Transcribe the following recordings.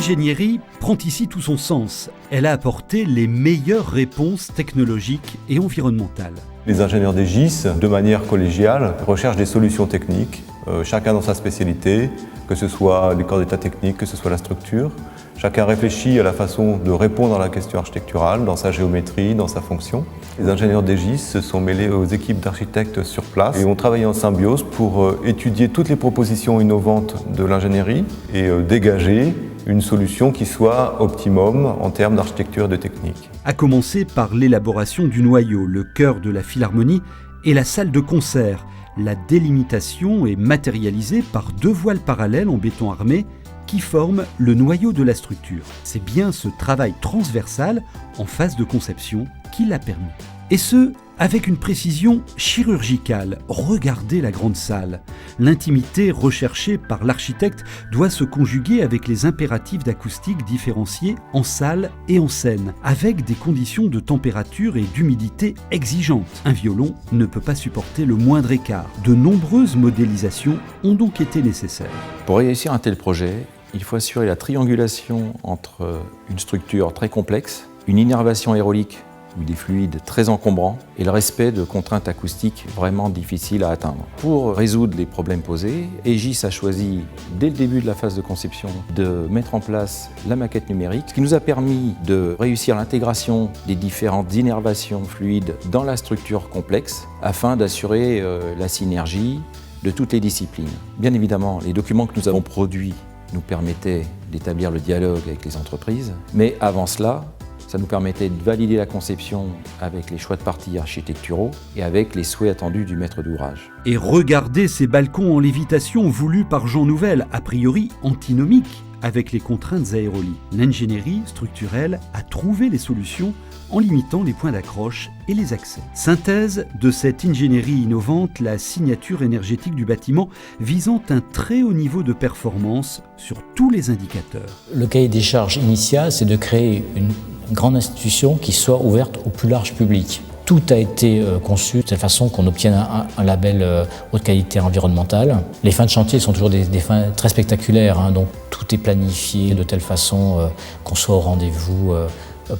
L'ingénierie prend ici tout son sens. Elle a apporté les meilleures réponses technologiques et environnementales. Les ingénieurs des GIS, de manière collégiale, recherchent des solutions techniques, chacun dans sa spécialité, que ce soit les corps d'état techniques, que ce soit la structure. Chacun réfléchit à la façon de répondre à la question architecturale, dans sa géométrie, dans sa fonction. Les ingénieurs des GIS se sont mêlés aux équipes d'architectes sur place et ont travaillé en symbiose pour étudier toutes les propositions innovantes de l'ingénierie et dégager une solution qui soit optimum en termes d'architecture et de technique. À commencer par l'élaboration du noyau, le cœur de la Philharmonie et la salle de concert. La délimitation est matérialisée par 2 voiles parallèles en béton armé qui forment le noyau de la structure. C'est bien ce travail transversal en phase de conception qui l'a permis. Et ce, avec une précision chirurgicale. Regardez la grande salle. L'intimité recherchée par l'architecte doit se conjuguer avec les impératifs d'acoustique différenciés en salle et en scène, avec des conditions de température et d'humidité exigeantes. Un violon ne peut pas supporter le moindre écart. De nombreuses modélisations ont donc été nécessaires. Pour réussir un tel projet, il faut assurer la triangulation entre une structure très complexe, une innervation aérolique ou des fluides très encombrants et le respect de contraintes acoustiques vraiment difficiles à atteindre. Pour résoudre les problèmes posés, Aegis a choisi, dès le début de la phase de conception, de mettre en place la maquette numérique, ce qui nous a permis de réussir l'intégration des différentes innervations fluides dans la structure complexe afin d'assurer la synergie de toutes les disciplines. Bien évidemment, les documents que nous avons produits nous permettaient d'établir le dialogue avec les entreprises, mais avant cela, ça nous permettait de valider la conception avec les choix de parties architecturaux et avec les souhaits attendus du maître d'ouvrage. Et regardez ces balcons en lévitation voulus par Jean Nouvel, a priori antinomiques avec les contraintes aérolies. L'ingénierie structurelle a trouvé les solutions en limitant les points d'accroche et les accès. Synthèse de cette ingénierie innovante, la signature énergétique du bâtiment visant un très haut niveau de performance sur tous les indicateurs. Le cahier des charges initial, c'est de créer une grande institution qui soit ouverte au plus large public. Tout a été conçu de telle façon qu'on obtienne un label haute qualité environnementale. Les fins de chantier sont toujours des fins très spectaculaires, donc tout est planifié de telle façon qu'on soit au rendez-vous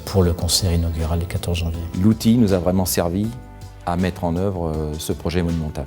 pour le concert inaugural le 14 janvier. L'outil nous a vraiment servi à mettre en œuvre ce projet monumental.